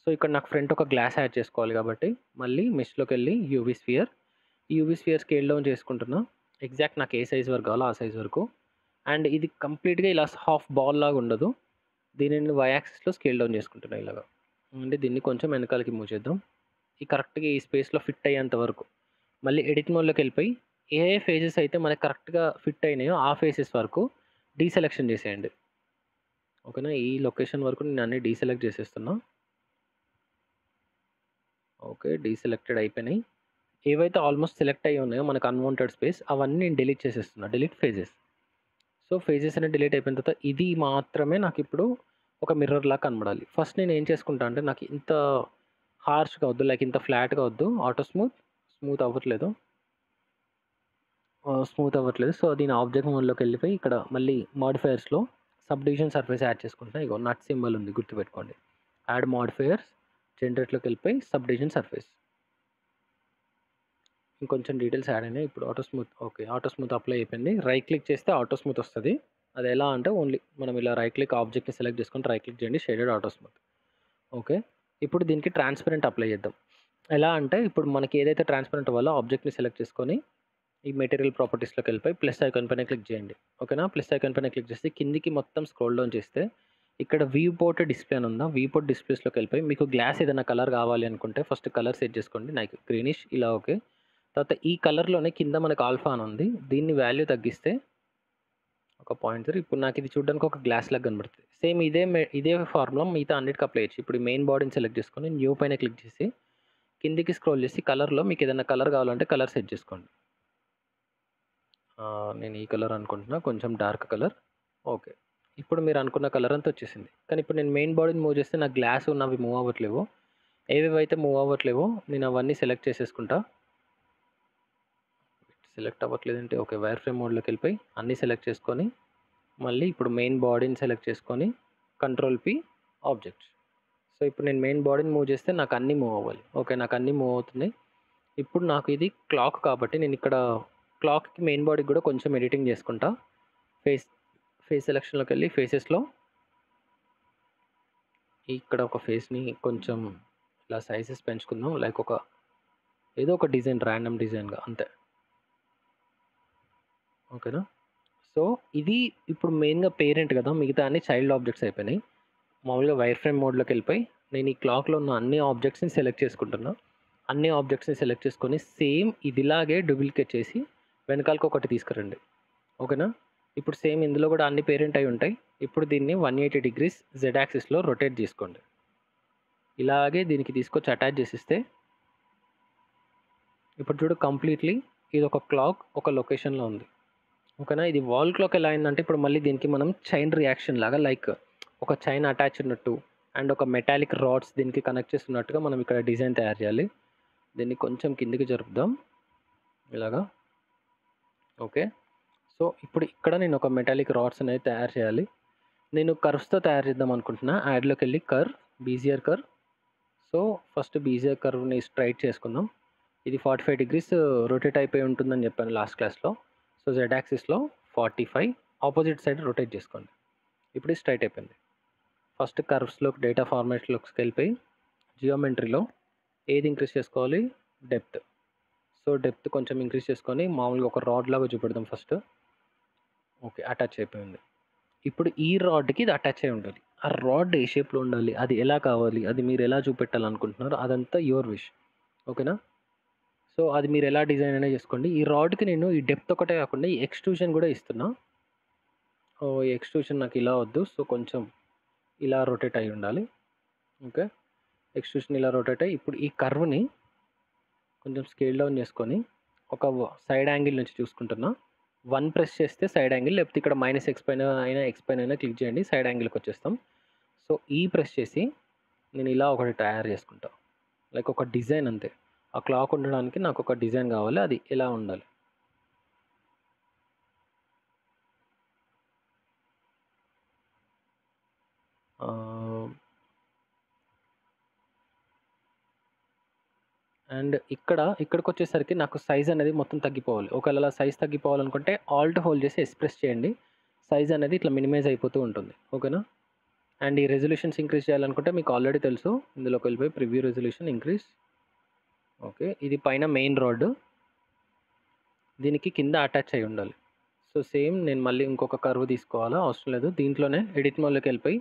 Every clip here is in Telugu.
సో, ఇక్కడ నాకు ఫ్రంట్ ఒక గ్లాస్ యాడ్ చేసుకోవాలి కాబట్టి, మళ్ళీ మెష్‌లోకెళ్ళి యూవీ స్ఫియర్. ఈ యూవీ స్ఫియర్ స్కేల్ డౌన్ చేసుకుంటున్నా. ఎగ్జాక్ట్ నాకు ఏ సైజ్ వరకు కావాలో ఆ సైజ్ వరకు. అండ్ ఇది కంప్లీట్‌గా ఇలా హాఫ్ బాల్ లాగా ఉండదు. దీనిని వై యాక్సిస్‌లో స్కేల్ డౌన్ చేసుకుంటున్నా ఇలాగా. అంటే దీన్ని కొంచెం వెనకాలకి మూవ్ చేద్దాం. ఈ కరెక్ట్‌గా ఈ స్పేస్‌లో ఫిట్ అయ్యేంత వరకు. మళ్ళీ ఎడిట్ మోడ్‌లోకెళ్ళిపోయి ఏ ఏ ఫేసెస్ అయితే మనకు కరెక్ట్‌గా ఫిట్ అయినాయో ఆ ఫేసెస్ వరకు డీసెలెక్షన్ చేసేయండి. ఓకేనా? ఈ లొకేషన్ వరకు నేను అన్నీ డీసెలెక్ట్ చేసేస్తున్నా. ఓకే. డీసెలెక్టెడ్ అయిపోయినాయి. ఏవైతే ఆల్మోస్ట్ సెలెక్ట్ అయ్యి ఉన్నాయో మనకు అన్‌వాంటెడ్ స్పేస్ అవన్నీ నేను డిలీట్ చేసేస్తున్నా. Delete faces. సో, ఫేజెస్ అన్ని డిలీట్ అయిపోయిన తర్వాత ఇది మాత్రమే నాకిప్పుడు ఒక మిర్రర్‌లా కనబడాలి. ఫస్ట్ నేను ఏం చేసుకుంటా అంటే నాకు ఇంత హార్ష్‌గా వద్దు. లైక్ ఇంత ఫ్లాట్‌గా వద్దు. ఆటో స్మూత్, స్మూత్ అవ్వట్లేదు. స్మూత్ అవ్వట్లేదు. సో, దీని ఆబ్జెక్ట్ మోడ్‌లోకెళ్ళిపోయి ఇక్కడ మళ్ళీ మోడిఫైయర్స్‌లో సబ్ డివిజన్ సర్ఫేస్ యాడ్ చేసుకుంటున్నా. ఇగో నట్ సింబల్ ఉంది గుర్తుపెట్టుకోండి. యాడ్ మోడిఫైయర్స్ జనరేట్‌లోకెళ్ళిపోయి సబ్ డివిజన్ సర్ఫేస్. ఇంకొంచెం డీటెయిల్స్ యాడ్ అయినాయి. ఇప్పుడు auto smooth okay. Auto smooth apply అయిపోయింది. రైట్ క్లిక్ చేస్తే ఆటో స్మూత్ వస్తది. అది ఎలా అంటే ఓన్లీ మనం ఇలా రైట్ క్లిక్ ఆబ్జెక్ట్‌ని సెలెక్ట్ చేసుకొని రైట్ క్లిక్ చేయండి. Shaded auto smooth. ఓకే. ఇప్పుడు దీనికి ట్రాన్స్పరెంట్ అప్లై చేద్దాం. ఎలా అంటే ఇప్పుడు మనకి ఏదైతే ట్రాన్స్పరెంట్ అవ్వాలో ఆబ్జెక్ట్‌ని సెలెక్ట్ చేసుకొని ఈ మెటీరియల్ ప్రాపర్టీస్‌లోకెళ్ళిపోయి ప్లస్ ఐకాన్ పైన క్లిక్ చేయండి. ఓకేనా? ప్లస్ ఐకాన్ పైన క్లిక్ చేసి కిందికి మొత్తం స్క్రోల్ డౌన్ చేస్తే ఇక్కడ వ్యూ పోర్ట్ డిస్‌ప్లే అని ఉందా? వ్యూ పోర్ట్ డిస్‌ప్లేస్‌లోకెళ్ళిపోయి మీకు గ్లాస్ ఏదైనా కలర్ కావాలి అనుకుంటే ఫస్ట్ కలర్ సెట్ చేసుకోండి. నాకు గ్రీనిష్ ఇలా ఓకే. తర్వాత ఈ కలర్‌లోనే కింద మనకు ఆల్ఫా అని ఉంది. దీన్ని వాల్యూ తగ్గిస్తే ఒక 0.3 ఇప్పుడు నాకు ఇది చూడడానికి ఒక గ్లాస్ లాగా కనబడుతది. సేమ్ ఇదే ఫార్ములా మిగతా అన్నిటికి అప్లై చేయొచ్చు. ఇప్పుడు మెయిన్ బాడీని సెలెక్ట్ చేసుకొని న్యూ పైన క్లిక్ చేసి కిందికి స్క్రోల్ చేసి కలర్‌లో మీకు ఏదైనా కలర్ కావాలంటే కలర్ సెట్ చేసుకోండి. నేను ఈ కలర్ అనుకుంటున్నా. కొంచెం డార్క్ కలర్. ఓకే. ఇప్పుడు మీరు అనుకున్న కలర్ అంతా వచ్చేసింది. కానీ ఇప్పుడు నేను మెయిన్ బాడీని మూవ్ చేస్తే నాకు గ్లాస్ ఉన్నవి మూవ్ అవ్వట్లేవో, ఏవేవైతే మూవ్ అవ్వట్లేవో నేను అవన్నీ సెలెక్ట్ చేసేసుకుంటా. సెలెక్ట్ అవ్వట్లేదంటే ఓకే. వైర్ ఫ్రేమ్ మోడ్‌లోకెళ్ళిపోయి అన్నీ సెలెక్ట్ చేసుకొని, మళ్ళీ ఇప్పుడు మెయిన్ బాడీని సెలెక్ట్ చేసుకొని కంట్రోల్ పి ఆబ్జెక్ట్స్. సో, ఇప్పుడు నేను మెయిన్ బాడీని మూవ్ చేస్తే నాకు అన్నీ మూవ్ అవ్వాలి. ఓకే. నాకు అన్నీ మూవ్ అవుతున్నాయి. ఇప్పుడు నాకు ఇది క్లాక్ కాబట్టి నేను ఇక్కడ క్లాక్‌కి మెయిన్ బాడీకి కూడా కొంచెం ఎడిటింగ్ చేసుకుంటా. ఫేస్ ఫేస్ సెలక్షన్‌లోకెళ్ళి ఫేసెస్‌లో ఇక్కడ ఒక ఫేస్‌ని కొంచెం ఇలా సైజెస్ పెంచుకుందాం. లైక్ ఏదో ఒక డిజైన్ రాండమ్ డిజైన్‌గా అంతే. ఓకేనా? సో, ఇది ఇప్పుడు మెయిన్‌గా పేరెంట్ కదా! మిగతా అన్ని చైల్డ్ ఆబ్జెక్ట్స్ అయిపోయినాయి. మామూలుగా వైర్ ఫ్రేమ్ మోడ్‌లోకెళ్ళిపోయి నేను ఈ క్లాక్‌లో ఉన్న అన్ని ఆబ్జెక్ట్స్‌ని సెలెక్ట్ చేసుకుంటున్నా. అన్ని ఆబ్జెక్ట్స్‌ని సెలెక్ట్ చేసుకొని సేమ్ ఇదిలాగే డూప్లికేట్ చేసి వెనకాలకి ఒకటి తీసుకురండి. ఓకేనా? ఇప్పుడు సేమ్ ఇందులో కూడా అన్ని పేరెంట్ అయి ఉంటాయి. ఇప్పుడు దీన్ని 180 డిగ్రీస్ జెడ్ యాక్సిస్‌లో రొటేట్ చేసుకోండి. ఇలాగే దీనికి తీసుకొచ్చి అటాచ్ చేసిస్తే ఇప్పుడు చూడు కంప్లీట్‌లీ ఇదొక క్లాక్ ఒక లొకేషన్‌లో ఉంది. ఓకేనా? ఇది వాల్ క్లాక్ ఎలా అయిందంటే ఇప్పుడు మళ్ళీ దీనికి మనం చైన్ రియాక్షన్ లాగా లైక్ ఒక చైన్ అటాచ్ ఉన్నట్టు అండ్ ఒక మెటాలిక్ రాడ్స్ దీనికి కనెక్ట్ చేస్తున్నట్టుగా మనం ఇక్కడ డిజైన్ తయారు చేయాలి. దీన్ని కొంచెం కిందకి జరుపుదాం. ఇలాగా. ఓకే. సో, ఇప్పుడు ఇక్కడ నేను ఒక మెటాలిక్ రాడ్స్ అనేది తయారు చేయాలి. నేను కర్వ్స్‌తో తయారు చేద్దాం అనుకుంటున్నా. యాడ్‌లోకెళ్ళి Bezier curve. So, first Bezier కర్వ్‌ని straight చేసుకుందాం. ఇది 45 డిగ్రీస్ రొటేట్ అయిపోయి ఉంటుందని చెప్పాను లాస్ట్ క్లాస్‌లో. సో, జెడ్ యాక్సిస్‌లో 45 ఆపోజిట్ సైడ్ రొటేట్ చేసుకోండి. ఇప్పుడు ఇది స్ట్రెయిట్ అయిపోయింది. ఫస్ట్ కర్వ్స్‌లోకి డేటా ఫార్మాట్‌లోకెళ్ళిపోయి జియోమెట్రీలో ఏది ఇంక్రీజ్ చేసుకోవాలి? డెప్త్. సో, డెప్త్ కొంచెం ఇంక్రీజ్ చేసుకొని మామూలుగా ఒక రాడ్ లాగా చూపెడదాం ఫస్ట్. ఓకే. అటాచ్ అయిపోయింది. ఇప్పుడు ఈ రాడ్‌కి ఇది అటాచ్ అయ్యి ఉండాలి. ఆ రాడ్ ఏ షేప్‌లో ఉండాలి? అది ఎలా కావాలి? అది మీరు ఎలా చూపెట్టాలనుకుంటున్నారో అదంతా యువర్ విష్. ఓకేనా? సో, అది మీరు ఎలా డిజైన్ అయినా చేసుకోండి. ఈ రాడ్‌కి నేను ఈ డెప్త్ ఒకటే కాకుండా ఈ ఎక్స్‌ట్రూషన్ కూడా ఇస్తున్నా. ఈ ఎక్స్‌ట్రూషన్ నాకు ఇలా వద్దు. సో, కొంచెం ఇలా రొటేట్ అయ్యి ఉండాలి. ఓకే. ఎక్స్‌ట్రూషన్ ఇలా రొటేట్ అయ్యి ఇప్పుడు ఈ కర్వ్‌ని కొంచెం స్కేల్ డౌన్ చేసుకొని ఒక సైడ్ యాంగిల్ నుంచి చూసుకుంటున్నా. 1 ప్రెస్ చేస్తే సైడ్ యాంగిల్ లేకపోతే ఇక్కడ -x పైన అయినా, x పైన అయినా క్లిక్ చేయండి. సైడ్ యాంగిల్‌కొచ్చేస్తాం. సో, ప్రెస్ చేసి నేను ఇలా ఒకటి తయారు చేసుకుంటా. లైక్ ఒక డిజైన్ అంతే. ఆ క్లాక్ ఉండడానికి నాకొక డిజైన్ కావాలి. అది ఎలా ఉండాలి. ఆహ్, అండ్ ఇక్కడికొచ్చేసరికి నాకు సైజ్ అనేది మొత్తం తగ్గిపోవాలి. ఒకవేళ అలా సైజ్ తగ్గిపోవాలనుకుంటే ఆల్ట్ హోల్డ్ చేసి ఎస్ ప్రెస్ చేయండి. సైజ్ అనేది ఇట్లా మినిమైజ్ అయిపోతూ ఉంటుంది. ఓకేనా? అండ్ ఈ రెజల్యూషన్స్ ఇంక్రీజ్ చేయాలనుకుంటే మీకు ఆల్రెడీ తెలుసు, ఇందులోకి వెళ్ళిపోయి ప్రివ్యూ రెజల్యూషన్ ఇంక్రీజ్. ఓకే, ఇది పైన మెయిన్ రాడ్, దీనికి కింద అటాచ్ అయి ఉండాలి. సో సేమ్ నేను మళ్ళీ ఇంకొక కర్వ్ తీసుకోవాలా, అవసరం లేదు, దీంట్లోనే ఎడిట్ మోడ్లోకి వెళ్ళిపోయి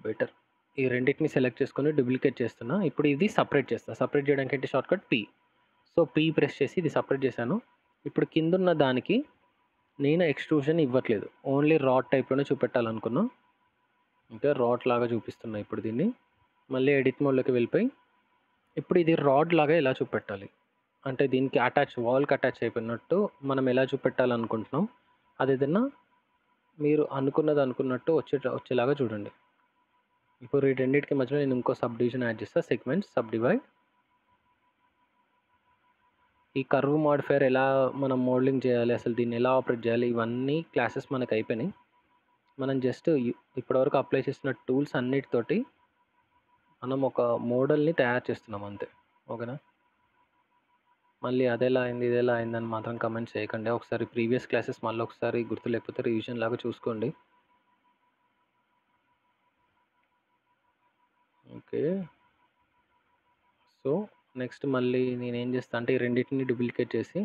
బెటర్ ఈ రెండింటిని సెలెక్ట్ చేసుకొని డూప్లికేట్ చేస్తున్నా. ఇప్పుడు ఇది సపరేట్ చేస్తాను. సపరేట్ చేయడానికి ఏంటి shortcut P. So P press చేసి ఇది సపరేట్ చేశాను. ఇప్పుడు కిందున్న దానికి నేను ఎక్స్ట్రూజన్ ఇవ్వట్లేదు, ఓన్లీ రాడ్ టైప్లోనే చూపెట్టాలనుకున్నా. ఇంకా రాడ్ లాగా చూపిస్తున్నా. ఇప్పుడు దీన్ని మళ్ళీ ఎడిట్ మోడ్లోకి వెళ్ళిపోయి ఇప్పుడు ఇది రాడ్ లాగా ఎలా చూపెట్టాలి అంటే దీనికి అటాచ్, వాల్కి అటాచ్ అయిపోయినట్టు మనం ఎలా చూపెట్టాలనుకుంటున్నాం, అది ఏదైనా మీరు అనుకున్నట్టు వచ్చేలాగా చూడండి. ఇప్పుడు ఈ రెండింటికి మధ్యలో నేను ఇంకో సబ్ డివిజన్ యాడ్ చేస్తా, సెగ్మెంట్ సబ్ డివైడ్. ఈ కర్వ్ మాడిఫైయర్ ఎలా మనం మోడలింగ్ చేయాలి, అసలు దీన్ని ఎలా ఆపరేట్ చేయాలి, ఇవన్నీ క్లాసెస్ మనకు అయిపోయినాయి. మనం జస్ట్ ఇప్పటివరకు అప్లై చేసిన టూల్స్ అన్నిటితోటి మనం ఒక మోడల్ని తయారు చేస్తున్నాం అంతే. ఓకేనా, మళ్ళీ అదెలా అయింది ఇదెలా అయిందని మాత్రం కమెంట్ చేయకండి. ఒకసారి ప్రీవియస్ క్లాసెస్ మళ్ళీ ఒకసారి గుర్తు లేకపోతే రివిజన్ లాగా చూసుకోండి. ఓకే, సో నెక్స్ట్ మళ్ళీ నేను ఏం చేస్తాను అంటే ఈ రెండింటిని డూప్లికేట్ చేసి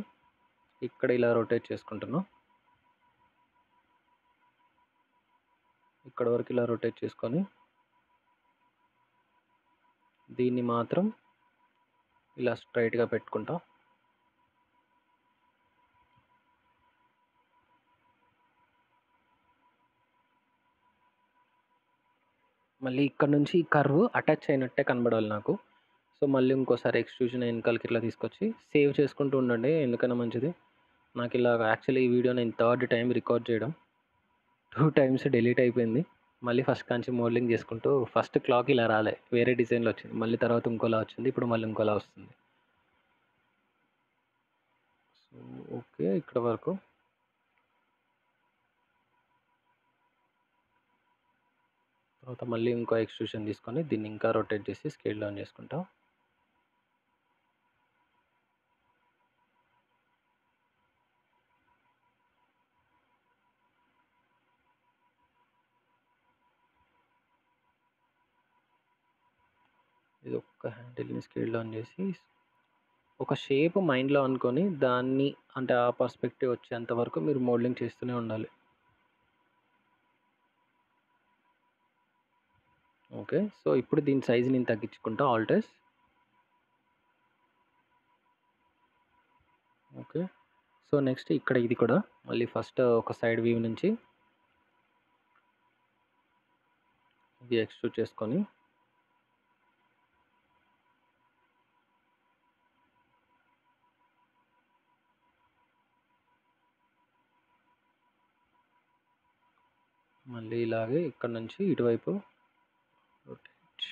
ఇక్కడ ఇలా రొటేట్ చేసుకుంటున్నా. ఇక్కడ వరకు ఇలా రొటేట్ చేసుకొని దీన్ని మాత్రం ఇలా స్ట్రైట్గా పెట్టుకుంటా. మళ్ళీ ఇక్కడ నుంచి ఈ కర్వ్ అటాచ్ అయినట్టే కనబడాలి నాకు. సో మళ్ళీ ఇంకోసారి ఎక్స్ట్రూజన్ వెనకాలకి ఇట్లా తీసుకొచ్చి సేవ్ చేసుకుంటూ ఉండండి, ఎందుకైనా మంచిది. నాకు ఇలా యాక్చువల్లీ ఈ వీడియో నేను థర్డ్ టైం రికార్డ్ చేయడం, 2 టైమ్స్ డిలీట్ అయిపోయింది. మళ్ళీ ఫస్ట్ కాంచి మోడలింగ్ చేసుకుంటూ ఫస్ట్ క్లాక్ ఇలా రాలే, వేరే డిజైన్లో వచ్చింది, మళ్ళీ తర్వాత ఇంకోలా వచ్చింది, ఇప్పుడు మళ్ళీ ఇంకోలా వస్తుంది. సో ఓకే, ఇక్కడ వరకు. తర్వాత మళ్ళీ ఇంకో ఎక్స్ట్రూషన్ తీసుకొని దీన్ని ఇంకా రొటేట్ చేసి స్కేల్ డౌన్ చేసుకుంటా. ఇది ఒక్క హ్యాండిల్ని స్కేల్ డౌన్ చేసి ఒక షేప్ మైండ్లో అనుకొని దాన్ని అంటే ఆ పర్స్పెక్టివ్ వచ్చేంత వరకు మీరు మోడలింగ్ చేస్తూనే ఉండాలి. ఓకే, సో ఇప్పుడు దీని సైజ్ నేను తగ్గించుకుంటా, ఆల్టర్స్. ఓకే, సో నెక్స్ట్ ఇక్కడ ఇది కూడా మళ్ళీ ఫస్ట్ ఒక సైడ్ వ్యూ నుంచి ఇది ఎక్స్ట్రూడ్ చేసుకొని మళ్ళీ ఇలాగే ఇక్కడ నుంచి ఇటువైపు rotate,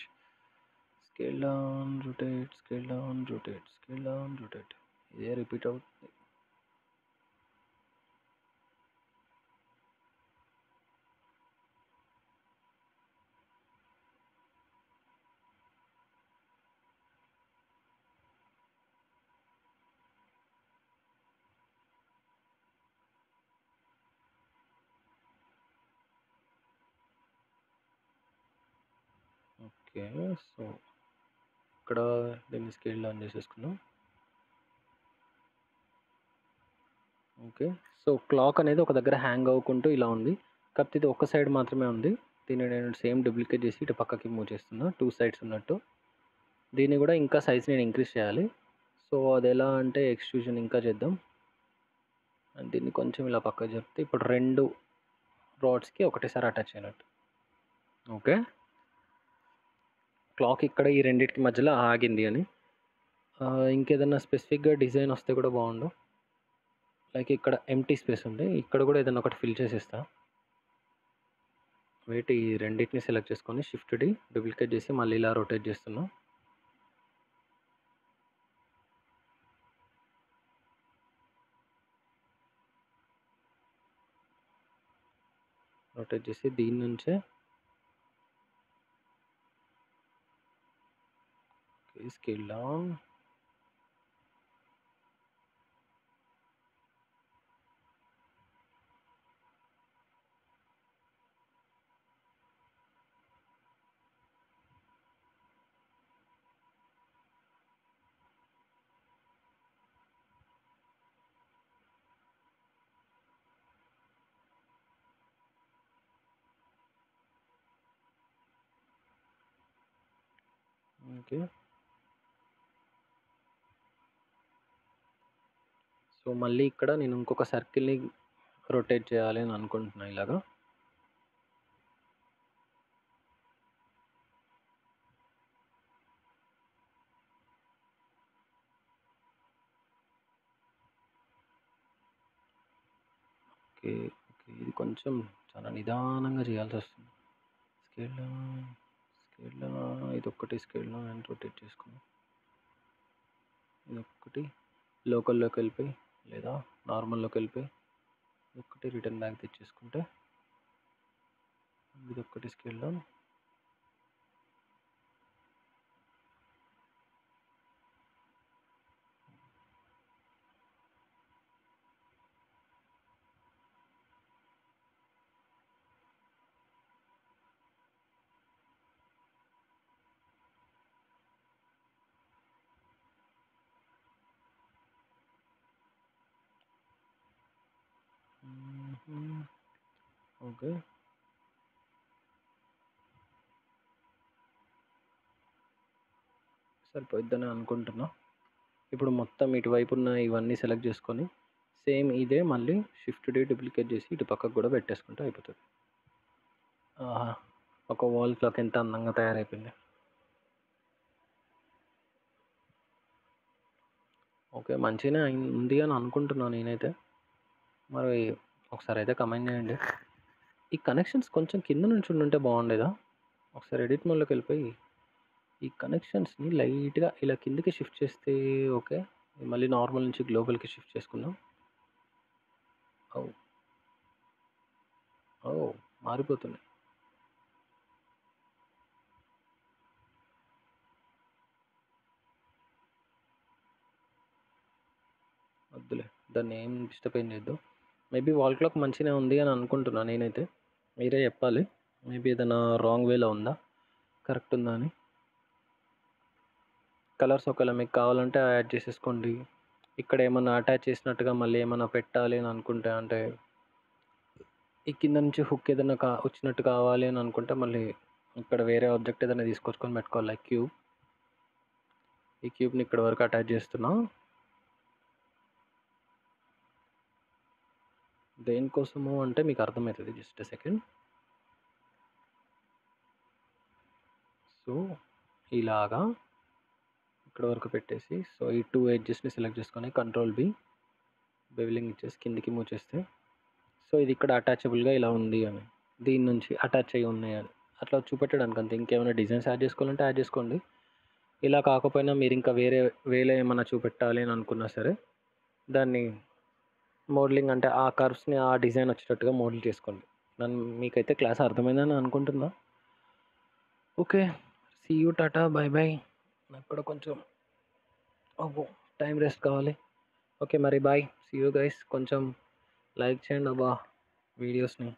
scale down, rotate, scale down, rotate, scale down, rotate, ఇదే రిపీట్ అవుతుంది. ఓకే, సో ఇక్కడ దీన్ని స్కేల్ డౌన్ చేసేసుకున్నాం. ఓకే, సో క్లాక్ అనేది ఒక దగ్గర హ్యాంగ్ అవ్వకుంటూ ఇలా ఉంది, కాకపోతే ఇది ఒక సైడ్ మాత్రమే ఉంది. దీన్ని నేను సేమ్ డూప్లికేట్ చేసి ఇటు పక్కకి మూవ్ చేస్తున్నా, 2 సైడ్స్ ఉన్నట్టు. దీన్ని కూడా ఇంకా సైజ్ నేను ఇంక్రీజ్ చేయాలి. సో అది ఎలా అంటే ఎక్స్ట్రూజన్ ఇంకా చేద్దాం, అండ్ దీన్ని కొంచెం ఇలా పక్కకు జరిపితే ఇప్పుడు 2 రాడ్స్కి ఒకటేసారి అటాచ్ అయినట్టు. ఓకే, క్లాక్ ఇక్కడ ఈ రెండింటికి మధ్యలో ఆగింది అని. ఇంకేదన్నా స్పెసిఫిక్గా డిజైన్ వస్తే కూడా బాగుండు. లైక్ ఇక్కడ ఎంటీ స్పేస్ ఉంది, ఇక్కడ కూడా ఏదైనా ఒకటి ఫిల్ చేసేస్తా. వెయిట్, ఈ రెండింటిని సెలెక్ట్ చేసుకొని షిఫ్ట్ డి డూప్లికేట్ చేసి మళ్ళీ ఇలా రొటేట్ చేస్తున్నా. రొటేట్ చేసి దీని నుంచే స్కేల్ డౌన్, ఓకే. సో, మళ్ళీ ఇక్కడ నేను ఇంకొక సర్కిల్‌ని రొటేట్ చేయాలి అని అనుకుంటున్నా ఇలాగా. ఓకే. ఓకే. ఇది కొంచెం చాలా నిదానంగా చేయాల్సొస్తుంది. స్కేల్‌లో స్కేల్‌లో ఇదొక్కటి స్కేల్‌లో నేను రొటేట్ చేసుకున్నా. ఇదొక్కటి లోకల్‌లోకెళ్ళిపోయి లేదా నార్మల్‌లోకెళ్ళిపోయి ఇదొక్కటి రిటర్న్ బ్యాక్ తెచ్చేసుకుంటే ఇదొక్కటి స్కేల్‌లో. ఓకే. సరిపోయిద్దని అనుకుంటున్నా. ఇప్పుడు మొత్తం ఇటువైపున్న ఇవన్నీ సెలెక్ట్ చేసుకొని సేమ్ ఇదే మళ్ళీ షిఫ్ట్ డి డూప్లికేట్ చేసి ఇటు పక్కకు కూడా పెట్టేసుకుంటే అయిపోతుంది. ఆహా! ఒక వాల్ క్లాక్ ఎంత అందంగా తయారైపోయింది. ఓకే. మంచిగానే ఉంది అని అనుకుంటున్నా నేనైతే. మరి ఒకసారి అయితే కమెంట్ చేయండి. ఈ కనెక్షన్స్ కొంచెం కింద నుంచి ఉండుంటే బాగుండేదా? ఒకసారి ఎడిట్ మోడ్‌లోకి వెళ్ళిపోయి ఈ కనెక్షన్స్‌ని లైట్‌గా ఇలా కిందకి షిఫ్ట్ చేస్తే ఓకే. మళ్ళీ నార్మల్ నుంచి గ్లోబల్‌కి షిఫ్ట్ చేసుకుందాం. ఓహ్! ఓహ్! మారిపోతున్నాయి. వద్దులే. దాన్ని ఏం డిస్టర్బ్ ఏం చేద్దాం. మేబీ వాల్ క్లాక్ మంచిగానే ఉంది అని అనుకుంటున్నా నేనైతే. మీరే చెప్పాలి. మేబీ ఏదైనా రాంగ్ వేలో ఉందా? కరెక్ట్ ఉందా అని. కలర్స్ ఒకవేళ మీకు కావాలంటే యాడ్ చేసేసుకోండి. ఇక్కడ ఏమన్నా అటాచ్ చేసినట్టుగా మళ్ళీ ఏమన్నా పెట్టాలి అని అనుకుంటే అంటే ఈ కింద నుంచి హుక్ ఏదైనా వచ్చినట్టు కావాలి అని అనుకుంటే మళ్ళీ ఇక్కడ వేరే ఆబ్జెక్ట్ ఏదైనా తీసుకొచ్చుకొని పెట్టుకోవాలి. Like cube. ఈ క్యూబ్‌ని ఇక్కడ వరకు అటాచ్ చేస్తున్నా. దేనికోసము అంటే మీకు అర్థమవుతుంది. Just a second. సో, ఇలాగా ఇక్కడ వరకు పెట్టేసి సో, ఈ 2 ఎడ్జెస్‌ని సెలెక్ట్ చేసుకొని కంట్రోల్ బి బెవెలింగ్ ఇచ్చేసి కిందికి మూవ్ చేస్తే సో, ఇది ఇక్కడ అటాచబుల్‌గా ఇలా ఉంది అని. దీని నుంచి అటాచ్ అయ్యి ఉన్నాయి అని. అట్లా చూపెట్టడానికి అంతే. ఇంకేమైనా డిజైన్స్ యాడ్ చేసుకోవాలంటే యాడ్ చేసుకోండి. ఇలా కాకపోయినా మీరు ఇంకా వేరే వేలో ఏమన్నా చూపెట్టాలి అని అనుకున్నా సరే దాన్ని మోడలింగ్ అంటే ఆ కర్వ్స్‌ని ఆ డిజైన్ వచ్చేటట్టుగా మోడల్ చేసుకోండి. మీకైతే క్లాస్ అర్థమైందని అనుకుంటున్నా. Okay. See you tata bye bye. నాకు కూడా కొంచెం అబ్బో! టైం రెస్ట్ కావాలి. ఓకే మరి బాయ్. See you guys. కొంచెం లైక్ చేయండి అబ్బా వీడియోస్‌ని.